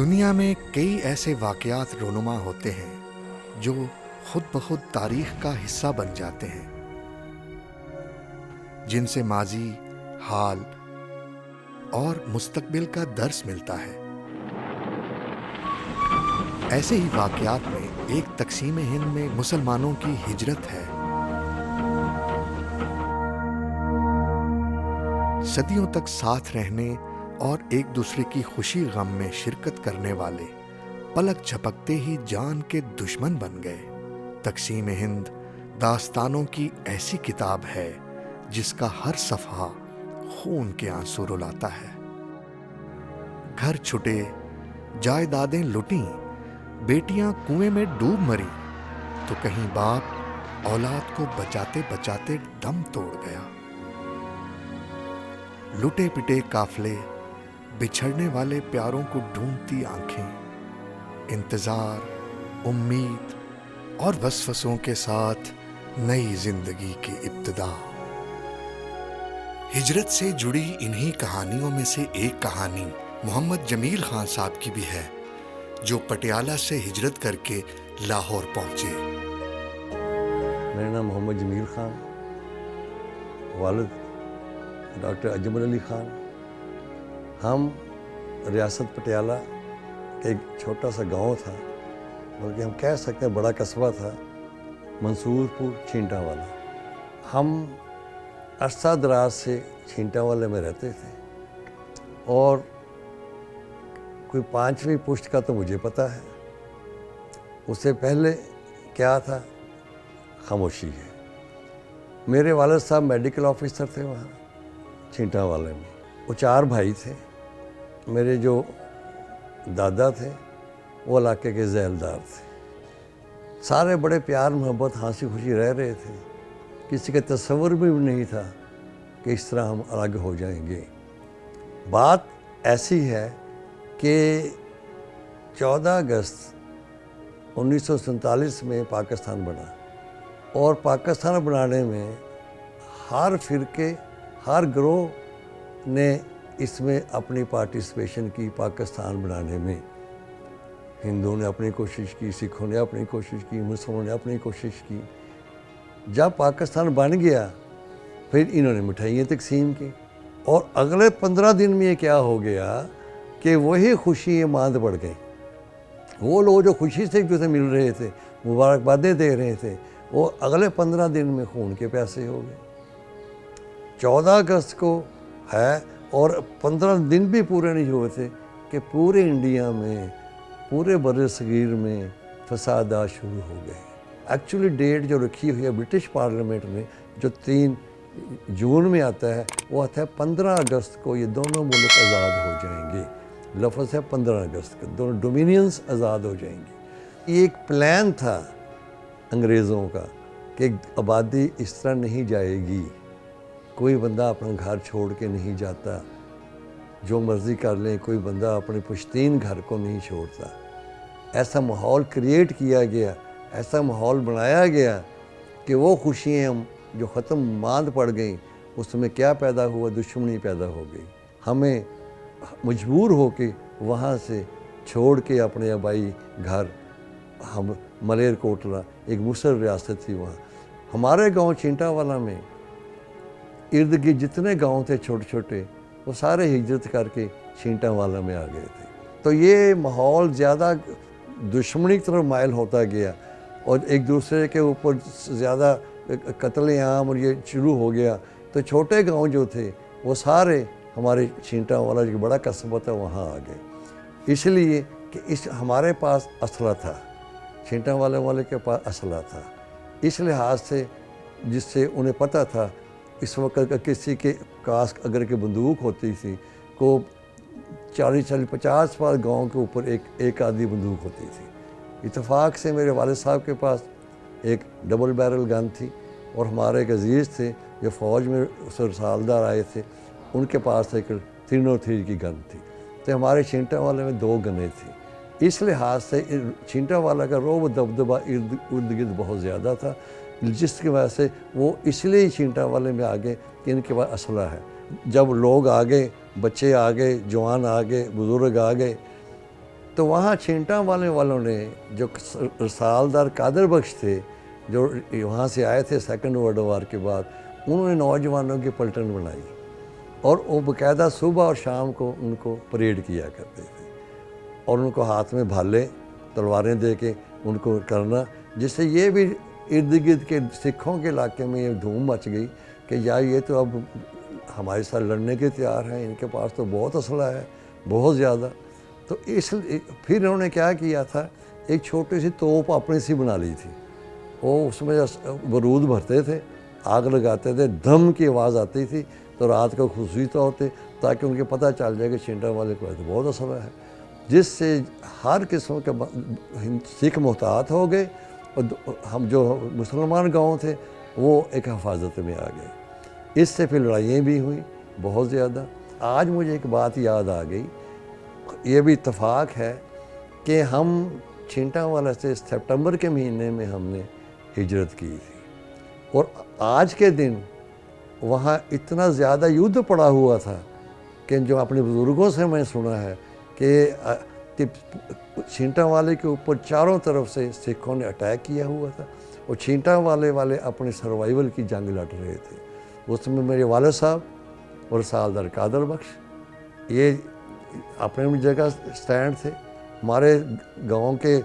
دنیا میں کئی ایسے واقعات رونما ہوتے ہیں جو خود بخود تاریخ کا حصہ بن جاتے ہیں، جن سے ماضی، حال اور مستقبل کا درس ملتا ہے۔ ایسے ہی واقعات میں ایک تقسیم ہند میں مسلمانوں کی ہجرت ہے۔ صدیوں تک ساتھ رہنے اور ایک دوسرے کی خوشی غم میں شرکت کرنے والے پلک جھپکتے ہی جان کے دشمن بن گئے۔ تقسیم ہند داستانوں کی ایسی کتاب ہے جس کا ہر صفحہ خون کے آنسو رلاتا ہے۔ گھر چھٹے، جائیدادیں لٹیں، بیٹیاں کنویں میں ڈوب مری، تو کہیں باپ اولاد کو بچاتے بچاتے دم توڑ گیا۔ لٹے پٹے قافلے، بچھڑنے والے پیاروں کو ڈھونڈتی آنکھیں، انتظار، امید اور وسوسوں کے ساتھ نئی زندگی کی ابتدا۔ ہجرت سے جڑی انہی کہانیوں میں سے ایک کہانی محمد جمیل خان صاحب کی بھی ہے، جو پٹیالہ سے ہجرت کر کے لاہور پہنچے۔ میرا نام محمد جمیل خان، والد ڈاکٹر اجمل علی خان۔ ہم ریاست پٹیالہ کا ایک چھوٹا سا گاؤں تھا، بلکہ ہم کہہ سکتے ہیں بڑا قصبہ تھا، منصور پور چھینٹا والا۔ ہم عرصہ دراز سے چھینٹا والے میں رہتے تھے، اور کوئی 5ویں پشت کا تو مجھے پتہ ہے، اس سے پہلے کیا تھا، خاموشی ہے۔ میرے والد صاحب میڈیکل آفیسر تھے وہاں چھینٹا والے میں۔ وہ 4 بھائی تھے۔ میرے جو دادا تھے وہ علاقے کے ذیلدار تھے۔ سارے بڑے پیار محبت ہنسی خوشی رہ رہے تھے۔ کسی کا تصور بھی نہیں تھا کہ اس طرح ہم الگ ہو جائیں گے۔ بات ایسی ہے کہ 14 اگست 1947 میں پاکستان بنا، اور پاکستان بنانے میں ہر فرقے، ہر گروہ نے اس میں اپنی پارٹیسپیشن کی پاکستان بنانے میں۔ ہندوؤں نے اپنی کوشش کی، سکھوں نے اپنی کوشش کی، مسلمانوں نے اپنی کوشش کی۔ جب پاکستان بن گیا پھر انہوں نے مٹھائیاں تقسیم کی، اور اگلے 15 دن میں یہ کیا ہو گیا کہ وہی خوشیاں ماند پڑ گئیں۔ وہ لوگ جو خوشی سے ایک دوسرے مل رہے تھے، مبارکبادیں دے رہے تھے، وہ اگلے 15 دن میں خون کے پیاسے ہو گئے۔ 14 اگست کو ہے، اور 15 دن بھی پورے نہیں ہوئے تھے کہ پورے انڈیا میں، پورے بر صغیر میں فسادات شروع ہو گئے۔ ایکچولی ڈیٹ جو رکھی ہوئی ہے برٹش پارلیمنٹ میں، جو 3 جون میں آتا ہے، وہ آتا ہے 15 اگست کو یہ دونوں ملک آزاد ہو جائیں گے۔ لفظ ہے 15 اگست کا، دونوں ڈومینینز آزاد ہو جائیں گے۔ یہ ایک پلان تھا انگریزوں کا کہ آبادی اس طرح نہیں جائے گی، کوئی بندہ اپنا گھر چھوڑ کے نہیں جاتا، جو مرضی کر لیں، کوئی بندہ اپنے پشتین گھر کو نہیں چھوڑتا۔ ایسا ماحول کریٹ کیا گیا، ایسا ماحول بنایا گیا کہ وہ خوشیاں جو ختم ماند پڑ گئیں، اس میں کیا پیدا ہوا، دشمنی پیدا ہو گئی۔ ہمیں مجبور ہو کے وہاں سے چھوڑ کے اپنے آبائی گھر، ہم ملیر کوٹلہ ایک مسر ریاست تھی وہاں، ہمارے گاؤں چھینٹا والا میں ارد گرد جتنے گاؤں تھے چھوٹے چھوٹے، وہ سارے ہجرت کر کے چھینٹا والا میں آ گئے تھے۔ تو یہ ماحول زیادہ دشمنی کی طرف مائل ہوتا گیا، اور ایک دوسرے کے اوپر زیادہ قتل عام اور یہ شروع ہو گیا۔ تو چھوٹے گاؤں جو تھے وہ سارے ہمارے چھینٹا والا جو بڑا قصبہ تھا وہاں آ گئے، اس لیے کہ ہمارے پاس اسلحہ تھا، چھینٹا والے کے پاس اسلحہ تھا۔ اس لحاظ سے جس سے انہیں پتہ تھا اس وقت کسی کے پاس اگر کہ بندوق ہوتی تھی، کو 40-50 بار گاؤں کے اوپر ایک آدھی بندوق ہوتی تھی۔ اتفاق سے میرے والد صاحب کے پاس ایک ڈبل بیرل گن تھی، اور ہمارے ایک عزیز تھے جو فوج میں سالدار آئے تھے، ان کے پاس ایک 303 کی گن تھی۔ تو ہمارے چھینٹا والے میں 2 گنیں تھیں۔ اس لحاظ سے چھینٹا والا کا رعب و دبدبہ ارد گرد بہت زیادہ تھا، جس کی وجہ سے وہ اس لیے چھینٹا والے میں آ گئے کہ ان کے پاس اسلحہ ہے۔ جب لوگ آ گئے، بچے آ گئے، جوان آ گئے، بزرگ آ گئے، تو وہاں چھینٹا والوں نے جو رسالدار قادر بخش تھے جو وہاں سے آئے تھے سیکنڈ ورلڈ وار کے بعد، انہوں نے نوجوانوں کی پلٹن بنائی اور وہ باقاعدہ صبح اور شام کو ان کو پریڈ کیا کرتے تھے اور ان کو ہاتھ میں بھالے تلواریں دے کے ان کو کرنا، جس سے یہ بھی ارد گرد کے سکھوں کے علاقے میں یہ دھوم مچ گئی کہ یا یہ تو اب ہمارے ساتھ لڑنے کے تیار ہیں، ان کے پاس تو بہت اسلحہ ہے، بہت زیادہ۔ تو پھر انہوں نے کیا کیا تھا، ایک چھوٹی سی توپ اپنی سی بنا لی تھی، وہ اس میں بارود بھرتے تھے، آگ لگاتے تھے، دھم کی آواز آتی تھی تو رات کو خصوصی طور پہ تاکہ ان کے پتہ چل جائے کہ چھینٹا والے کو تو بہت اسلحہ ہے، جس سے ہر قسم کے سکھ محتاط ہو گئے اور ہم جو مسلمان گاؤں تھے وہ ایک حفاظت میں آ گئے۔ اس سے پھر لڑائیاں بھی ہوئیں بہت زیادہ۔ آج مجھے ایک بات یاد آ گئی، یہ بھی اتفاق ہے کہ ہم چھینٹا والا سے سپٹمبر کے مہینے میں ہم نے ہجرت کی تھی اور آج کے دن وہاں اتنا زیادہ یدھ پڑا ہوا تھا کہ جو اپنے بزرگوں سے میں سنا ہے کہ چھینٹا والے کے اوپر چاروں طرف سے سکھوں نے اٹیک کیا ہوا تھا اور چھینٹا والے اپنے سروائیول کی جنگ لڑ رہے تھے۔ اس میں میرے والد صاحب اور رسالدار قادر بخش یہ اپنے جگہ سٹینڈ تھے۔ ہمارے گاؤں کے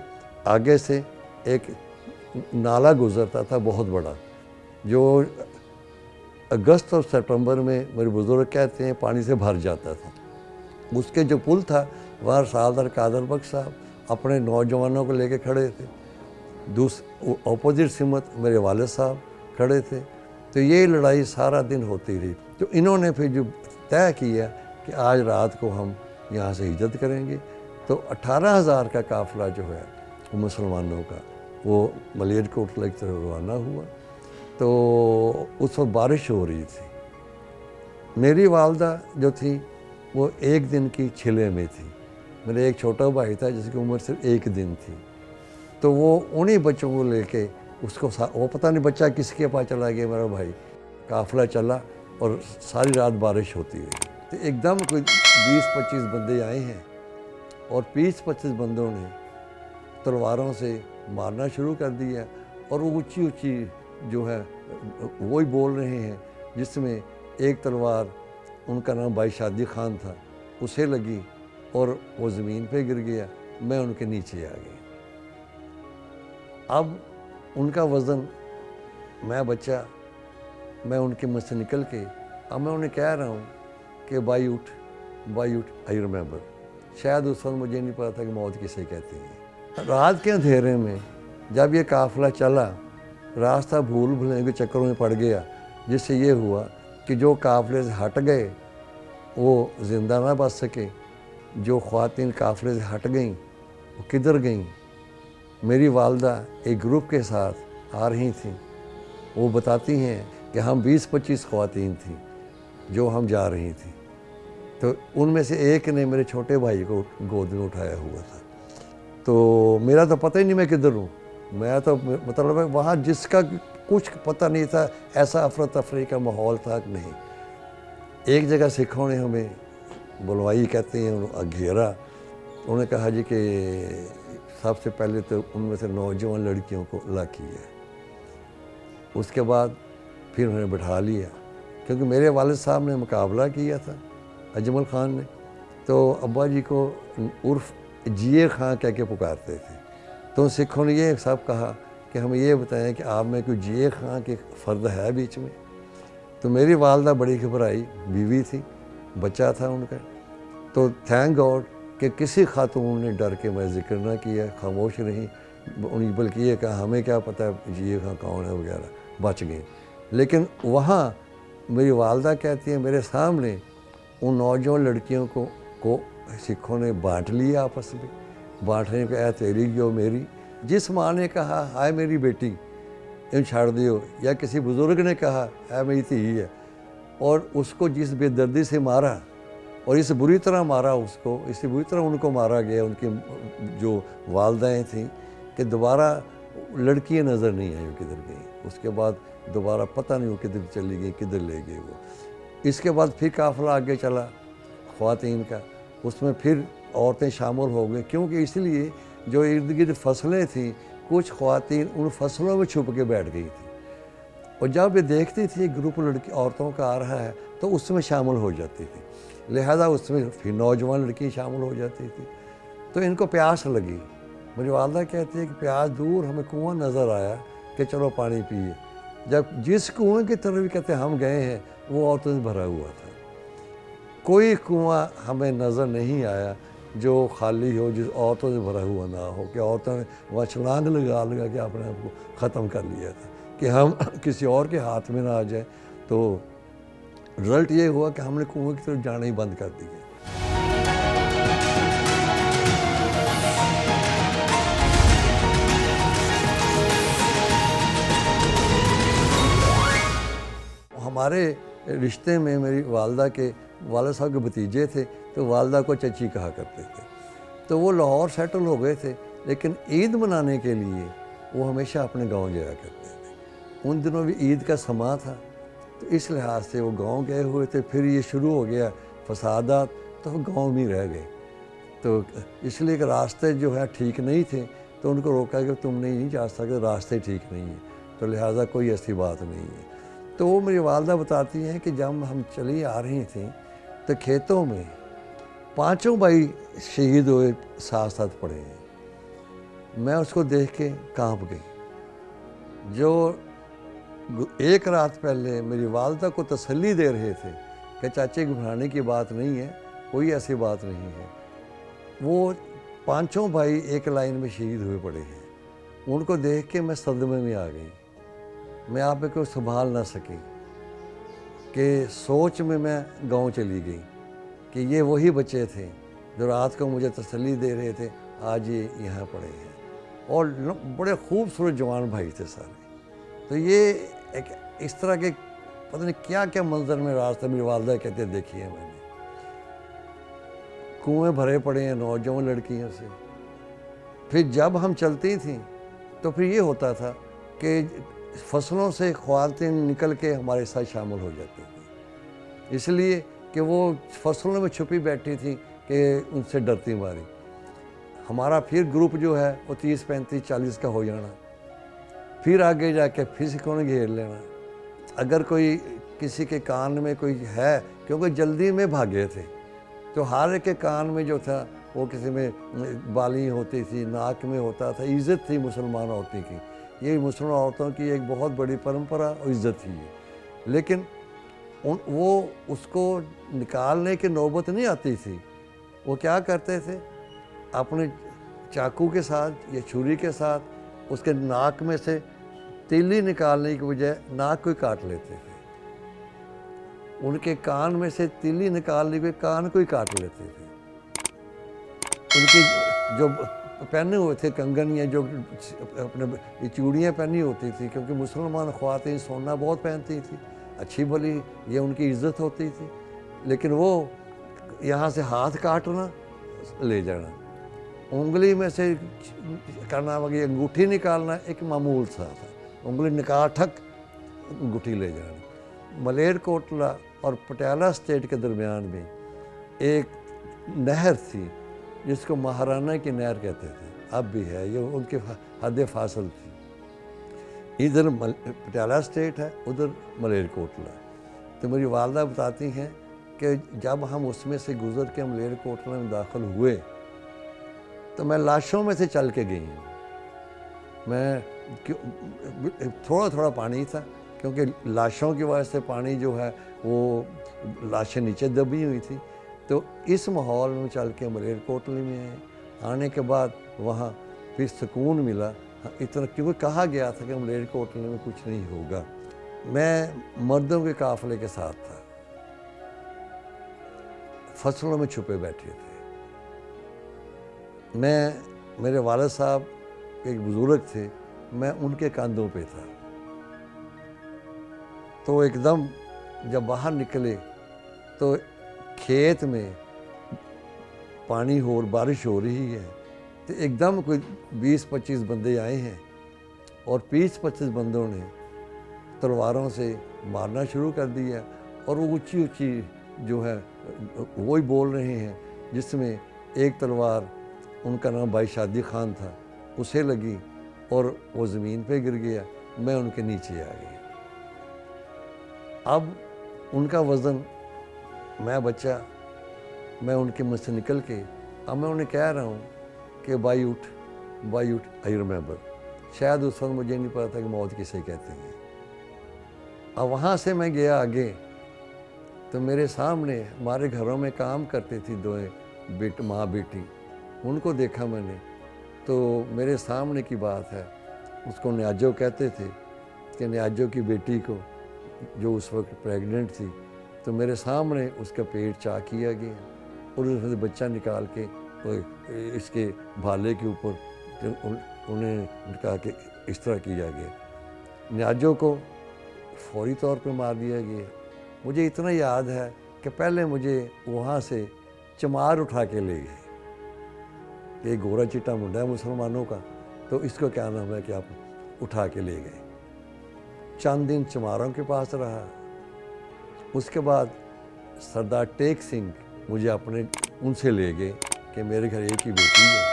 آگے سے ایک نالا گزرتا تھا بہت بڑا، جو اگست اور سپٹمبر میں میرے بزرگ کہتے ہیں پانی سے بھر جاتا تھا۔ اس کے جو پل تھا وہاں رسالدار قادر بخش صاحب اپنے نوجوانوں کو لے کے کھڑے تھے، اپوزٹ سمت میرے والد صاحب کھڑے تھے۔ تو یہ لڑائی سارا دن ہوتی رہی۔ تو انہوں نے پھر جو طے کیا کہ آج رات کو ہم یہاں سے ہجرت کریں گے، تو 18,000 کا قافلہ جو ہے وہ مسلمانوں کا وہ ملیر کوٹلہ کی طرف روانہ ہوا۔ تو اس وقت بارش ہو رہی تھی۔ میری والدہ جو تھی وہ ایک دن کی چھلے میں تھی، میرا ایک چھوٹا بھائی تھا جس کی عمر صرف ایک دن تھی، تو وہ انہی بچوں کو لے کے اس کو وہ پتہ نہیں بچہ کس کے پاس چلا گیا، میرا بھائی قافلہ چلا اور ساری رات بارش ہوتی رہی۔ تو ایک دم کوئی 20-25 بندے آئے ہیں اور 20-25 بندوں نے تلواروں سے مارنا شروع کر دیا اور وہ اونچی اونچی جو ہے وہی بول رہے ہیں، جس میں ایک تلوار ان کا نام بھائی شادی خان تھا اسے لگی اور وہ زمین پہ گر گیا، میں ان کے نیچے آ گئی۔ اب ان کا وزن، میں بچہ، میں ان کے منہ سے نکل کے اب میں انہیں کہہ رہا ہوں کہ بھائی اٹھ آئی ریمبر۔ شاید اس وقت مجھے نہیں پتا تھا کہ موت کسے کہتے ہیں۔ رات کے اندھیرے میں جب یہ قافلہ چلا، راستہ بھولنے کے چکروں میں پڑ گیا، جس سے یہ ہوا کہ جو قافلے سے ہٹ گئے وہ زندہ نہ بچ سکے، جو خواتین قافلے سے ہٹ گئیں وہ کدھر گئیں؟ میری والدہ ایک گروپ کے ساتھ آ رہی تھیں، وہ بتاتی ہیں کہ ہم 20-25 خواتین تھیں جو ہم جا رہی تھیں، تو ان میں سے ایک نے میرے چھوٹے بھائی کو گود میں اٹھایا ہوا تھا۔ تو میرا تو پتہ ہی نہیں میں کدھر ہوں، میں تو مطلب ہے وہاں جس کا کچھ پتہ نہیں تھا، ایسا افراتفری کا ماحول تھا کہ نہیں۔ ایک جگہ سکھوں نے ہمیں بلوائی کہتے ہیں، گھیرا، انہوں نے کہا جی کہ سب سے پہلے تو ان میں سے نوجوان لڑکیوں کو الگ کیا، اس کے بعد پھر انہیں بٹھا لیا، کیونکہ میرے والد صاحب نے مقابلہ کیا تھا اجمل خان نے، تو ابا جی کو عرف جیے خان کہہ کے پکارتے تھے۔ تو سکھوں نے یہ سب کہا کہ ہمیں یہ بتائیں کہ آپ میں کوئی جیے خان کے فرد ہے بیچ میں؟ تو میری والدہ بڑی گھبرائی، بیوی تھی، بچہ تھا ان کا، تو تھینک گاڈ کہ کسی خاتون نے ڈر کے میں ذکر نہ کیا، خاموش رہیں، بلکہ یہ کہا ہمیں کیا پتہ جیے خان کون ہے وغیرہ، بچ گئے۔ لیکن وہاں میری والدہ کہتی ہے میرے سامنے ان نوجوان لڑکیوں کو سکھوں نے بانٹ لیا آپس میں، بانٹنے کا اے تیری جو میری، جس ماں نے کہا ہائے میری بیٹی ان چھاڑ دیو، یا کسی بزرگ نے کہا اے میری دھی ہے، اور اس کو جس بے دردی سے مارا اور اس بری طرح مارا اس کو، اس سے بری طرح ان کو مارا گیا، ان کی جو والدائیں تھیں، کہ دوبارہ لڑکیاں نظر نہیں آئیں وہ کدھر گئیں۔ اس کے بعد دوبارہ پتہ نہیں وہ کدھر چلی گئی، کدھر لے گئے وہ۔ اس کے بعد پھر قافلہ آگے چلا خواتین کا، اس میں پھر عورتیں شامل ہو گئیں، کیونکہ اس لیے جو ارد گرد فصلیں تھیں کچھ خواتین ان فصلوں میں چھپ کے بیٹھ گئی تھیں، اور جب یہ دیکھتی تھی گروپ لڑکی عورتوں کا آ رہا ہے تو اس میں شامل ہو جاتی تھی، لہذا اس میں پھر نوجوان لڑکی شامل ہو جاتی تھی۔ تو ان کو پیاس لگی، میری والدہ کہتی ہے کہ پیاس دور ہمیں کنواں نظر آیا کہ چلو پانی پیئے، جب جس کنویں کی طرف کہتے ہم گئے ہیں وہ عورتوں سے بھرا ہوا تھا، کوئی کنواں ہمیں نظر نہیں آیا جو خالی ہو، جس عورتوں سے بھرا ہوا نہ ہو کہ عورتوں نے وہاں چھلانگ لگا کے اپنے آپ کو ختم کر لیا تھا کہ ہم کسی اور کے ہاتھ میں نہ آ جائے۔ تو رزلٹ یہ ہوا کہ ہم نے کنویں کی طرف جانا ہی بند کر دیا۔ ہمارے رشتے میں میری والدہ کے والد صاحب کے بھتیجے تھے تو والدہ کو چچی کہا کرتے تھے، تو وہ لاہور سیٹل ہو گئے تھے، لیکن عید منانے کے لیے وہ ہمیشہ اپنے گاؤں جایا کرتے تھے۔ ان دنوں بھی عید کا سماں تھا تو اس لحاظ سے وہ گاؤں گئے ہوئے تھے، پھر یہ شروع ہو گیا فسادات تو وہ گاؤں میں رہ گئے، تو اس لیے کہ راستے جو ہے ٹھیک نہیں تھے تو ان کو روکا کہ تم نہیں جا سکتے، راستے ٹھیک نہیں ہیں، تو لہٰذا کوئی ایسی بات نہیں ہے۔ تو وہ میری والدہ بتاتی ہیں کہ جب ہم چلی آ رہی تھیں تو کھیتوں میں 5 بھائی شہید ہوئے ساتھ ساتھ پڑے ہیں۔ میں اس کو دیکھ کے کانپ گئی۔ جو ایک رات پہلے میری والدہ کو تسلی دے رہے تھے کہ چاچے گھبرانے کی بات نہیں ہے، کوئی ایسی بات نہیں ہے، وہ 5 بھائی ایک لائن میں شہید ہوئے پڑے ہیں۔ ان کو دیکھ کے میں صدمے میں آ گئی، میں آپ کو سنبھال نہ سکی کہ سوچ میں گاؤں چلی گئی کہ یہ وہی بچے تھے جو رات کو مجھے تسلی دے رہے تھے، آج یہ یہاں پڑے ہیں، اور بڑے خوبصورت جوان بھائی تھے سارے۔ تو یہ ایک اس طرح کے پتہ نہیں کیا کیا منظر میں راستے میری والدہ کہتے دیکھی ہے میں نے، کنویں بھرے پڑے ہیں نوجوان لڑکیوں سے۔ پھر جب ہم چلتی تھیں تو پھر یہ ہوتا تھا کہ فصلوں سے خواتین نکل کے ہمارے ساتھ شامل ہو جاتی تھیں، اس لیے کہ وہ فصلوں میں چھپی بیٹھی تھیں کہ ان سے ڈرتی ماری۔ ہمارا پھر گروپ جو ہے وہ 30 35 40 کا ہو جانا، پھر آگے جا کے پھر سے کون گھیر لینا۔ اگر کوئی کسی کے کان میں کوئی ہے، کیونکہ جلدی میں بھاگے تھے تو ہر ایک کے کان میں جو تھا وہ کسی میں بالی ہوتی تھی، ناک میں ہوتا تھا، عزت تھی مسلمان عورتوں کی، یہ مسلمان عورتوں کی ایک بہت بڑی پرمپرا اور عزت تھی یہ، لیکن وہ اس کو نکالنے کی نوبت نہیں آتی تھی۔ وہ کیا کرتے تھے، اپنے چاقو کے ساتھ یا چھری کے ساتھ اس کے ناک میں سے تیلی نکالنے کی بجائے ناک کو ہی کاٹ لیتے تھے، ان کے کان میں سے تیلی نکالنے کے کان کو ہی کاٹ لیتے تھے۔ ان کی جو پہنے ہوئے تھے کنگن یا جو اپنے چوڑیاں پہنی ہوتی تھی، کیونکہ مسلمان خواتین سونا بہت پہنتی تھی، اچھی بھلی یہ ان کی عزت ہوتی تھی، لیکن وہ یہاں سے ہاتھ کاٹنا لے جانا، انگلی میں سے کرنا وغیرہ انگوٹھی نکالنا ایک معمول سا تھا، انگلی نکال ٹھک انگوٹھی لے جانا۔ ملیر کوٹلا اور پٹیالہ اسٹیٹ کے درمیان میں ایک نہر تھی جس کو مہارانہ کی نہر کہتے تھے، اب بھی ہے، یہ ان کی حد فاصل تھی، ادھر پٹیالہ اسٹیٹ ہے، ادھر ملیر کوٹلا۔ تو میری والدہ بتاتی ہیں کہ جب ہم اس میں سے گزر کے ملیر کوٹلا میں داخل ہوئے تو میں لاشوں میں سے چل کے گئی ہوں، میں تھوڑا تھوڑا پانی تھا کیونکہ لاشوں کی وجہ سے پانی جو ہے وہ لاشیں نیچے دبی ہوئی تھی، تو اس ماحول میں چل کے ملیر کوٹلے میں آئے۔ آنے کے بعد وہاں پھر سکون ملا، اتنا کیونکہ کہا گیا تھا کہ ملیر کوٹلے میں کچھ نہیں ہوگا۔ میں مردوں کے قافلے کے ساتھ تھا، فصلوں میں چھپے بیٹھے تھے، میرے والد صاحب ایک بزرگ تھے، میں ان کے کاندھوں پہ تھا، تو ایک دم جب باہر نکلے تو کھیت میں پانی اور بارش ہو رہی ہے، تو ایک دم کوئی 20-25 بندے آئے ہیں اور 20-25 بندوں نے تلواروں سے مارنا شروع کر دیا، اور وہ اونچی اونچی جو ہے وہی بول رہے ہیں جس میں ایک تلوار ان کا نام بھائی شادی خان تھا اسے لگی اور وہ زمین پہ گر گیا، میں ان کے نیچے آ گیا۔ اب ان کا وزن، میں بچہ، میں ان کے منہ سے نکل کے اب میں انہیں کہہ رہا ہوں کہ بھائی اٹھ، بھائی اٹھ، آئی ریمبر۔ شاید اس وقت مجھے نہیں پتا تھا کہ موت کسے کہتے ہیں۔ اب وہاں سے میں گیا آگے تو میرے سامنے ہمارے گھروں میں کام کرتی تھی دو ماں بیٹی، ان کو دیکھا میں نے تو میرے سامنے کی بات ہے، اس کو نیاجو کہتے تھے کہ نیاجو کی بیٹی کو جو اس وقت پریگننٹ تھی تو میرے سامنے اس کا پیٹ چاک کیا گیا اور اس میں بچہ نکال کے اس کے بھالے کے اوپر انہیں کہا کہ اس طرح کیا گیا۔ نیاجو کو فوری طور پہ مار دیا گیا۔ مجھے اتنا یاد ہے کہ پہلے مجھے وہاں سے چمار اٹھا کے لے گئے کہ ایک گورا چٹا منڈا ہے مسلمانوں کا، تو اس کو کیا نام ہے کہ آپ اٹھا کے لے گئے۔ چند دن چماروں کے پاس رہا۔ اس کے بعد سردار ٹیک سنگھ مجھے اپنے ان سے لے گئے کہ میرے گھر ایک ہی بیٹی ہے،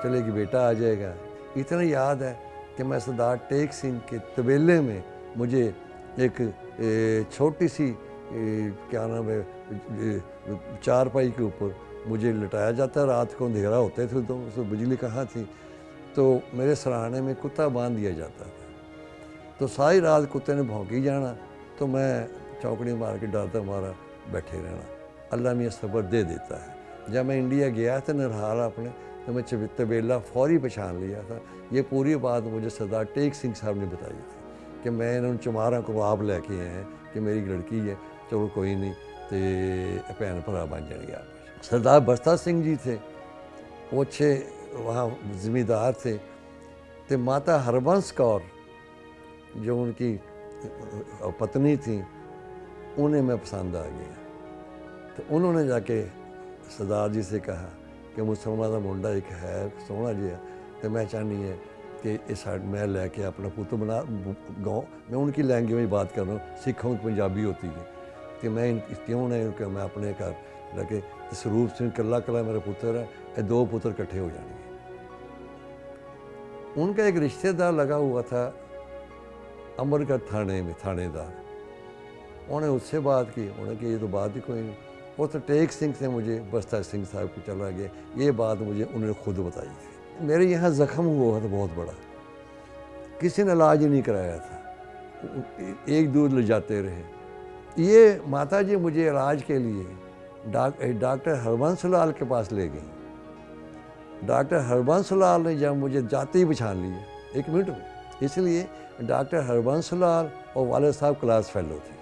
چلے کہ بیٹا آ جائے گا۔ اتنا یاد ہے کہ میں سردار ٹیک سنگھ کے طویلے میں مجھے ایک چھوٹی سی کیا نام ہے چارپائی کے اوپر مجھے لٹایا جاتا ہے، رات کو اندھیرا ہوتے تھے تو اس میں بجلی کہاں تھی، تو میرے سرہانے میں کتا باندھ دیا جاتا تھا، تو ساری رات کتے نے بھونکی جانا تو میں چوکڑی مار کے ڈرتا مارا بیٹھے رہنا۔ اللہ میاں صبر دے دیتا ہے۔ جب میں انڈیا گیا تھا نرہال اپنے تو میں طویلا فوری پہچان لیا تھا۔ یہ پوری بات مجھے سردار ٹیک سنگھ صاحب نے بتائی تھی کہ میں ان چماروں کو آپ لے کے آئے ہیں کہ میری لڑکی ہے، چلو کوئی نہیں تو بھن بھرا بن جائیں گے آپ۔ سردار بستہ سنگھ جی تھے، وہ اچھے وہاں زمیندار تھے، تو ماتا ہربنس کور جو ان کی پتنی تھیں انہیں میں پسند آ گیا، تو انہوں نے جا کے سردار جی سے کہا کہ مسلمان کا منڈا ایک ہے سونا جہا، تو میں چاہنی ہے کہ اس میں لے کے اپنا پوت بنا گاؤں میں ان کی لینگویج میں بات کر رہا ہوں، سکھوں کی پنجابی ہوتی ہے کہ میں کیوں نہیں کہ میں اپنے گھر لے کے سروپ سنگھ کلا کلا میرا پتر ہے، یہ دو پتر کٹھے ہو جائیں گے۔ ان کا ایک رشتہ دار لگا ہوا تھا امرگڑھ تھانے میں، تھانے دار، انہوں نے اس سے بات کی، انہوں نے کہ یہ تو بات ہی کوئی نہیں۔ وہ تو ٹیک سنگھ سے مجھے بستہ سنگھ صاحب کو چلا گیا، یہ بات مجھے انہوں نے خود بتائی تھی۔ میرے یہاں زخم ہوا تھا بہت بڑا، کسی نے علاج نہیں کرایا تھا، ایک دودھ لے جاتے رہے۔ یہ ماتا جی مجھے علاج کے لیے ڈاکٹر ہربنس لال کے پاس لے گئیں۔ ڈاکٹر ہربنس لال نے جب مجھے جاتے ہی پہچان لیا ایک منٹ میں، اس لیے ڈاکٹر ہربنس لال اور والد صاحب کلاس فیلو تھے۔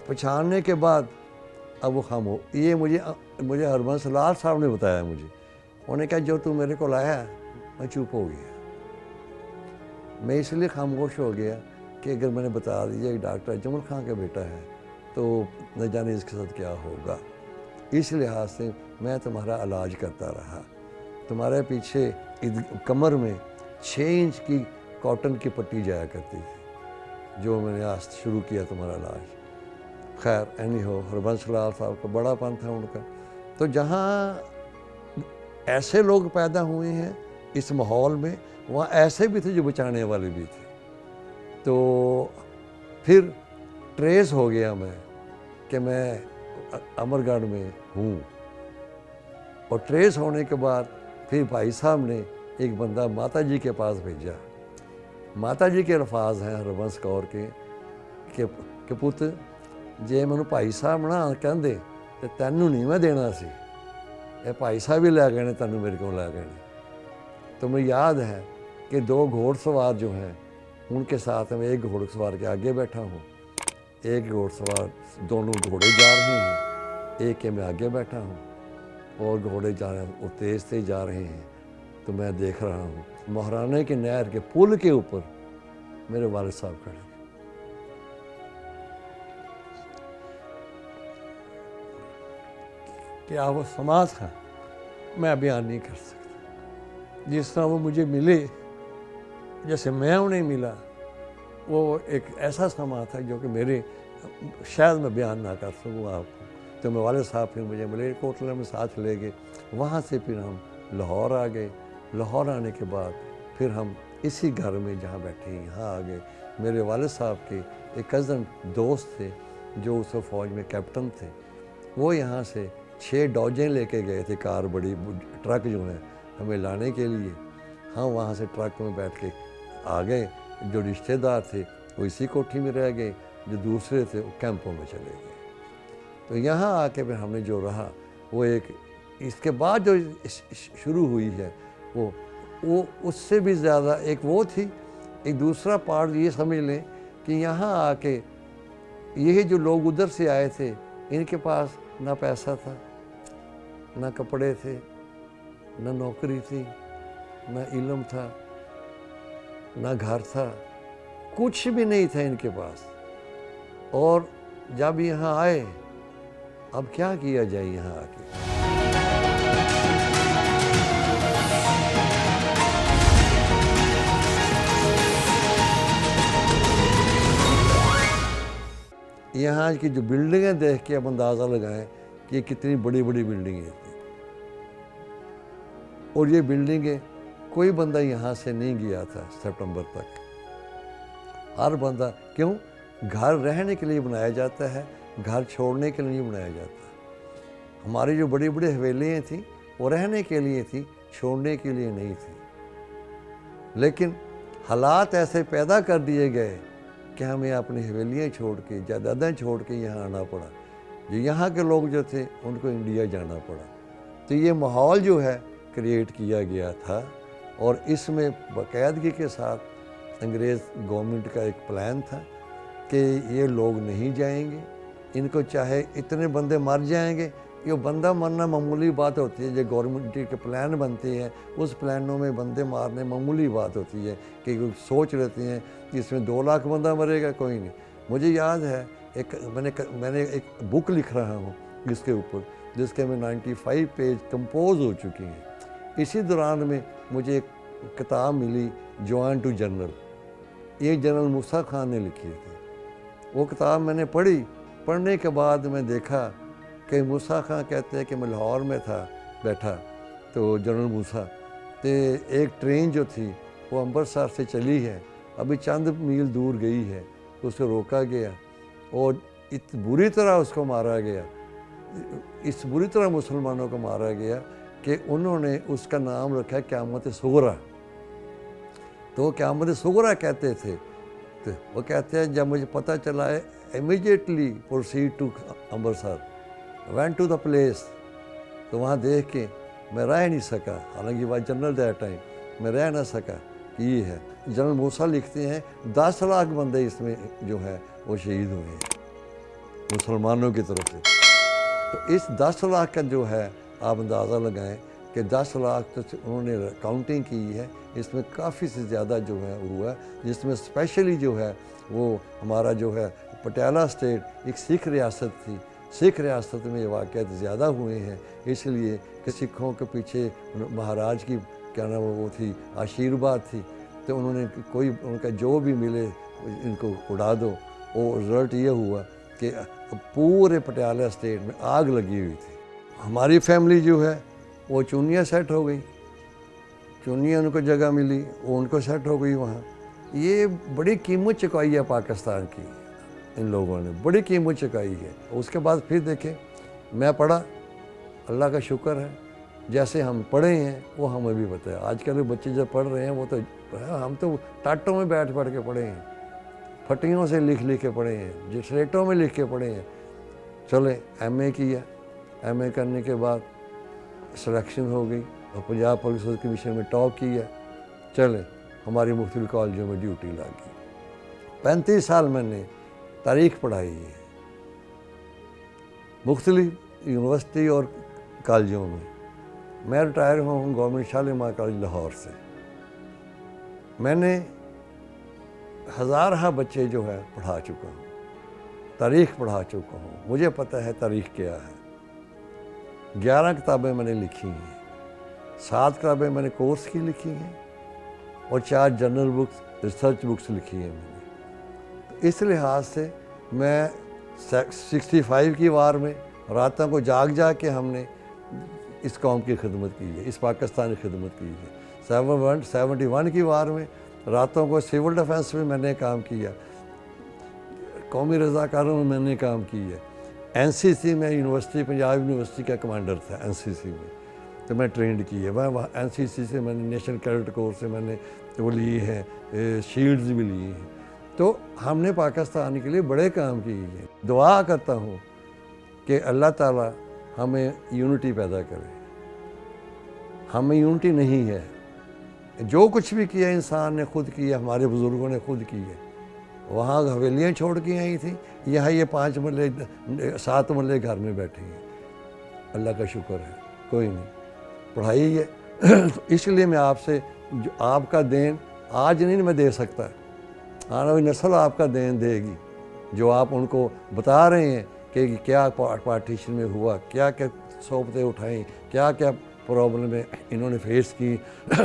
پہچاننے کے بعد اب وہ خام ہو، یہ مجھے ہربنس لال صاحب نے بتایا مجھے، انہوں نے کہا جو تو میرے کو لایا میں چپ ہو گیا۔ میں اس لیے خاموش ہو گیا کہ اگر میں نے بتا دیا کہ ڈاکٹر اجمل خان کا بیٹا ہے تو نہ جانے اس کے ساتھ کیا ہوگا، اس لحاظ سے میں تمہارا علاج کرتا رہا۔ تمہارے پیچھے کمر میں 6 انچ کی کاٹن کی پٹی جایا کرتی تھی، جو میں نے آج شروع کیا تمہارا علاج۔ خیر اینی ہو، ہربنس لال صاحب کا بڑا پن تھا ان کا۔ تو جہاں ایسے لوگ پیدا ہوئے ہیں اس ماحول میں، وہاں ایسے بھی تھے جو بچانے والے بھی تھے۔ تو پھر ٹریس ہو گیا میں کہ میں امرگڑھ میں ہوں، اور ٹریس ہونے کے بعد پھر بھائی صاحب نے ایک بندہ ماتا جی کے پاس بھیجا۔ ماتا جی کے الفاظ ہیں ہربنس کور کے کہ پت جے مینوں بھائی صاحب نہ کہندے تے تینوں نہیں میں دینا سی، اے بھائی صاحب ہی لے گئے نے تینوں میرے کو لے گئے نے۔ تو مجھے یاد ہے کہ 2 گھوڑ سوار جو ہیں ان کے ساتھ میں ایک گھوڑ سوار کے آگے بیٹھا ہوں، ایک گھوڑ سوار، دونوں گھوڑے جا رہے ہیں، ایک کے میں آگے بیٹھا ہوں اور گھوڑے جا رہے ہیں، وہ تیز تیز جا رہے ہیں۔ تو میں دیکھ رہا ہوں مہرانے کے نہر کے پل کے اوپر میرے والد صاحب کھڑے۔ کیا وہ سما تھا میں بیان نہیں کر سکتا۔ جس طرح وہ مجھے ملے جیسے میں انہیں ملا، وہ ایک ایسا سما تھا جو کہ میرے شاید میں بیان نہ کر سکوں آپ کو۔ تو میں والد صاحب پھر مجھے ملے کوٹلہ میں ساتھ لے گئے، وہاں سے پھر ہم لاہور آ گئے. لاہور آنے کے بعد پھر ہم اسی گھر میں جہاں بیٹھے ہیں یہاں آ گئے. میرے والد صاحب کے ایک کزن دوست تھے جو اس وقت فوج میں کیپٹن تھے. وہ یہاں سے 6 ڈوجیں لے کے گئے تھے, کار بڑی ٹرک جو ہیں ہمیں لانے کے لیے. ہم وہاں سے ٹرک میں بیٹھ کے آ گئے. جو رشتہ دار تھے وہ اسی کوٹھی میں رہ گئے, جو دوسرے تھے وہ کیمپوں میں چلے گئے. تو یہاں آ کے پھر ہم نے جو رہا وہ ایک اس کے بعد جو شروع ہوئی ہے وہ اس سے بھی زیادہ ایک وہ تھی. ایک دوسرا پارٹ یہ سمجھ لیں کہ یہاں آ کے یہ جو لوگ ادھر سے آئے تھے ان کے پاس نہ پیسہ تھا, نہ کپڑے تھے, نہ نوکری تھی, نہ علم تھا, نہ گھر تھا, کچھ بھی نہیں تھا ان کے پاس. اور جب یہاں آئے اب کیا کیا جائے یہاں آ کے. یہاں کی جو بلڈنگیں دیکھ کے اب اندازہ لگائیں کہ یہ کتنی بڑی بڑی بلڈنگیں تھیں. اور یہ بلڈنگیں کوئی بندہ یہاں سے نہیں گیا تھا سپٹمبر تک. ہر بندہ, کیوں؟ گھر رہنے کے لیے بنایا جاتا ہے, گھر چھوڑنے کے لیے بنایا جاتا ہے. ہماری جو بڑی بڑی حویلیاں تھیں وہ رہنے کے لیے تھی, چھوڑنے کے لیے نہیں تھی. لیکن حالات ایسے پیدا کر دیے گئے کہ ہمیں اپنی حویلیاں چھوڑ کے, جائیدادیں چھوڑ کے یہاں آنا پڑا. جو یہاں کے لوگ جو تھے ان کو انڈیا جانا پڑا. تو یہ ماحول جو ہے کریٹ کیا گیا تھا, اور اس میں باقاعدگی کے ساتھ انگریز گورنمنٹ کا ایک پلان تھا کہ یہ لوگ نہیں جائیں گے. ان کو چاہے اتنے بندے مر جائیں گے, یہ بندہ مرنا معمولی بات ہوتی ہے. جو گورنمنٹ کے پلان بنتے ہیں اس پلانوں میں بندے مارنے معمولی بات ہوتی ہے کہ سوچ لیتے ہیں کہ اس میں 2 لاکھ بندہ مرے گا, کوئی نہیں. مجھے یاد ہے میں نے ایک بک لکھ رہا ہوں اس کے اوپر, جس کے میں 95 پیج کمپوز ہو چکی ہیں. اسی دوران میں مجھے ایک کتاب ملی جوان ٹو جنرل, یہ جنرل موسیٰ خان نے لکھی تھی. وہ کتاب میں نے پڑھی. پڑھنے کے بعد میں دیکھا کہ موسیٰ خان کہتے ہیں کہ میں لاہور میں تھا بیٹھا, تو جنرل موسیٰ تو ایک ٹرین جو تھی وہ امرتسر سے چلی ہے, ابھی چند میل دور گئی ہے, اس کو روکا گیا اور بری طرح اس کو مارا گیا. اس بری طرح مسلمانوں کو مارا گیا کہ انہوں نے اس کا نام رکھا قیامت صغریٰ. تو وہ قیامت صغریٰ کہتے تھے. تو وہ کہتے ہیں جب مجھے پتہ چلا ہے immediately proceed to Amritsar, went to the place. تو وہاں دیکھ کے میں رہ نہیں سکا, حالانکہ وہ جنرل دیٹ ٹائم, میں رہ نہ سکا کہ یہ ہے. جنرل موسیٰ لکھتے ہیں 10 لاکھ بندے اس میں جو ہے وہ شہید ہوئے ہیں مسلمانوں کی طرف سے. تو اس 10 لاکھ کا جو ہے آپ اندازہ لگائیں کہ 10 لاکھ تو انہوں نے کاؤنٹنگ کی ہے, اس میں کافی سے زیادہ جو ہے ہوا, جس میں اسپیشلی جو ہے وہ ہمارا جو ہے پٹیالہ اسٹیٹ ایک سکھ ریاست تھی. سکھ ریاست میں یہ واقعات زیادہ ہوئے ہیں, اس لیے کہ سکھوں کے پیچھے مہاراج کی کیا نام وہ تھی آشیرواد تھی. تو انہوں نے کوئی ان کا جو بھی ملے ان کو اڑا دو. اور رزلٹ یہ ہوا کہ پورے پٹیالہ اسٹیٹ میں آگ لگی ہوئی تھی. ہماری فیملی جو ہے وہ چونیا سیٹ ہو گئی, چونیا ان کو جگہ ملی, وہ ان کو سیٹ ہو گئی وہاں. یہ بڑی قیمت چکائی ہے پاکستان کی, ان لوگوں نے بڑی قیمت چکائی ہے. اس کے بعد پھر دیکھیں میں پڑھا, اللہ کا شکر ہے جیسے ہم پڑھے ہیں وہ ہمیں بھی پتہ ہے. آج کل بچے جب پڑھ رہے ہیں وہ تو ہم تو ٹاٹوں میں بیٹھ پڑھ کے پڑھے ہیں, پھٹیوں سے لکھ کے پڑھے ہیں, جو سلیٹوں میں لکھ کے پڑھے ہیں. چلے ایم اے کیا, ایم اے کرنے کے بعد سلیکشن ہو گئی اور پنجاب پبلک سروس کمیشن میں ٹاپ کیا. چلے ہماری مختلف کالجوں میں ڈیوٹی لگ گئی. 35 سال میں نے تاریخ پڑھائی ہے مختلف یونیورسٹی اور کالجوں میں. میں ریٹائر ہوں گورنمنٹ شالیمار کالج لاہور سے. میں نے ہزارہ بچے جو ہے پڑھا چکا ہوں, تاریخ پڑھا چکا ہوں. مجھے پتہ ہے تاریخ کیا ہے. 11 کتابیں میں نے لکھی ہیں, 7 کتابیں میں نے کورس کی لکھی ہیں, اور 4 جرنل بکس ریسرچ بکس لکھی ہیں میں نے. اس لحاظ سے میں 65 کی وار میں راتوں کو جاگ کے ہم نے اس قوم کی خدمت کی ہے، اس پاکستان کی خدمت کی ہے۔ 71 کی وار میں راتوں کو سول ڈیفنس میں میں نے کام کیا، قومی رضاکاروں میں میں نے کام کی ہے، این سی سی میں یونیورسٹی پنجاب یونیورسٹی کا کمانڈر تھا این سی سی میں، تو میں ٹرینڈ کی ہے وہاں این سی سی سے میں نے نیشنل کیڈٹ کورس سے میں نے وہ لی ہے، شیلڈز بھی لی ہیں۔ تو ہم نے پاکستان کے لیے بڑے کام کیے ہیں۔ دعا کرتا ہوں کہ اللہ تعالیٰ ہمیں یونٹی پیدا کرے۔ ہمیں یونٹی نہیں ہے، جو کچھ بھی کیا انسان نے خود کیا، ہمارے بزرگوں نے خود کی ہے۔ وہاں حویلیاں چھوڑ کے آئی تھیں، یہاں یہ 5 مرلے 7 مرلے گھر میں بیٹھے ہیں۔ اللہ کا شکر ہے، کوئی نہیں، پڑھائی ہے۔ تو اس لیے میں آپ سے جو آپ کا دین آج نہیں میں دے سکتا، آنے والی نسل آپ کا دین دے گی، جو آپ ان کو بتا رہے ہیں کہ کیا پارٹیشن میں ہوا، کیا کیا صحبتیں اٹھائیں، کیا کیا پرابلمیں انہوں نے فیس کی،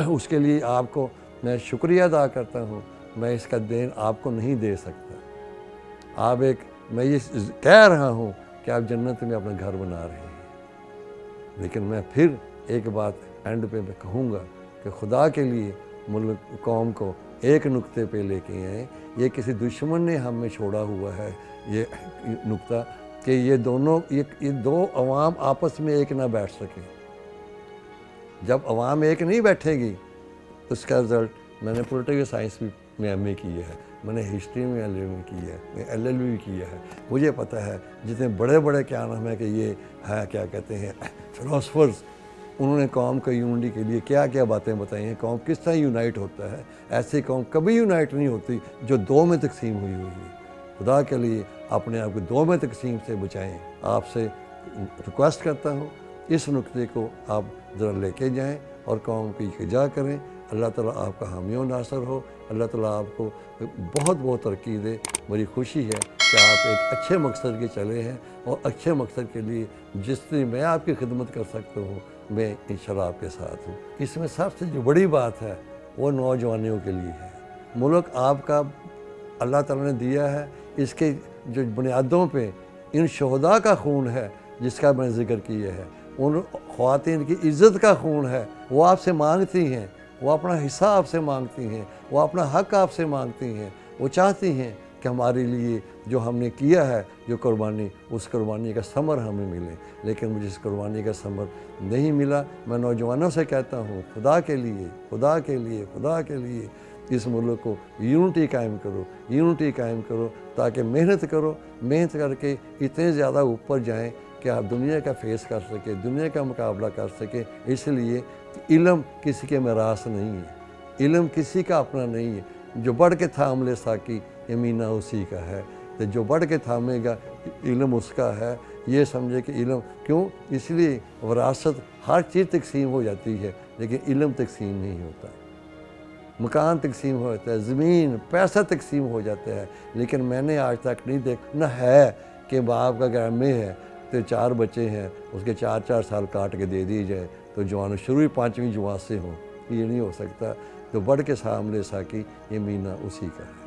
اس کے لیے آپ کو میں شکریہ ادا کرتا ہوں۔ میں اس کا دین آپ کو نہیں دے سکتا۔ آپ میں یہ کہہ رہا ہوں کہ آپ جنت میں اپنا گھر بنا رہے ہیں، لیکن میں پھر ایک بات اینڈ پہ میں کہوں گا کہ خدا کے لیے ملک قوم کو ایک نقطے پہ لے کے آئیں۔ یہ کسی دشمن نے ہم میں چھوڑا ہوا ہے یہ نقطہ کہ یہ دو عوام آپس میں ایک نہ بیٹھ سکیں۔ جب عوام ایک نہیں بیٹھے گی، اس کا رزلٹ، میں نے پولیٹیکل سائنس میں ایم اے کی ہے، میں نے ہسٹری میں ایل ایم کی ہے، میں ایل ایل بی کیا ہے۔ مجھے پتہ ہے جتنے بڑے بڑے کیا نام ہے کہ یہ ہے کیا کہتے ہیں فلاسفرز، انہوں نے قوم کو یونٹی کے لیے کیا کیا باتیں بتائی ہیں، قوم کس طرح یونائٹ ہوتا ہے۔ ایسی قوم کبھی یونائٹ نہیں ہوتی جو 2 میں تقسیم ہوئی ہے۔ خدا کے لیے اپنے آپ کو 2 میں تقسیم سے بچائیں۔ آپ سے ریکویسٹ کرتا ہوں اس نقطے کو آپ ذرا لے کے جائیں اور قوم کی اجا کریں۔ اللہ تعالیٰ آپ کا حامی و ناصر ہو، اللہ تعالیٰ آپ کو بہت بہت ترقی دے۔ میری خوشی ہے کہ آپ ایک اچھے مقصد کے چلے ہیں، اور اچھے مقصد کے لیے جس طرح میں آپ کی خدمت کر سکتا ہوں میں انشاءاللہ آپ کے ساتھ ہوں۔ اس میں سب سے جو بڑی بات ہے وہ نوجوانوں کے لیے ہے۔ ملک آپ کا اللہ تعالیٰ نے دیا ہے، اس کے جو بنیادوں پہ ان شہداء کا خون ہے جس کا میں نے ذکر کیا ہے، ان خواتین کی عزت کا خون ہے، وہ آپ سے مانگتی ہیں، وہ اپنا حصہ آپ سے مانگتی ہیں، وہ اپنا حق آپ سے مانگتی ہیں، وہ چاہتی ہیں کہ ہمارے لیے جو ہم نے کیا ہے جو قربانی، اس قربانی کا ثمر ہمیں ملے، لیکن مجھے اس قربانی کا ثمر نہیں ملا۔ میں نوجوانوں سے کہتا ہوں خدا کے لیے، خدا کے لیے، خدا کے لیے اس ملک کو یونٹی قائم کرو، یونٹی قائم کرو، تاکہ محنت کرو، محنت کر کے اتنے زیادہ اوپر جائیں کہ آپ دنیا کا فیس کر سکیں، دنیا کا مقابلہ کر سکیں۔ اس لیے علم کسی کے میراث نہیں ہے، علم کسی کا اپنا نہیں ہے۔ جو بڑھ کے تھام لے ساکی یمینہ اسی کا ہے، تو جو بڑھ کے تھامے گا علم اس کا ہے۔ یہ سمجھے کہ علم کیوں، اس لیے وراثت ہر چیز تقسیم ہو جاتی ہے لیکن علم تقسیم نہیں ہوتا۔ مکان تقسیم ہو جاتا ہے، زمین پیسہ تقسیم ہو جاتا ہے، لیکن میں نے آج تک نہیں دیکھا نہ ہے کہ باپ کا گھر میں ہے تو 4 بچے ہیں، اس کے 4 سال کاٹ کے دے دی جائے تو جوان شروع 5ویں جماعت سے ہوں، یہ نہیں ہو سکتا۔ تو بڑھ کے سامنے ساکی یہ مینہ اسی کا ہے۔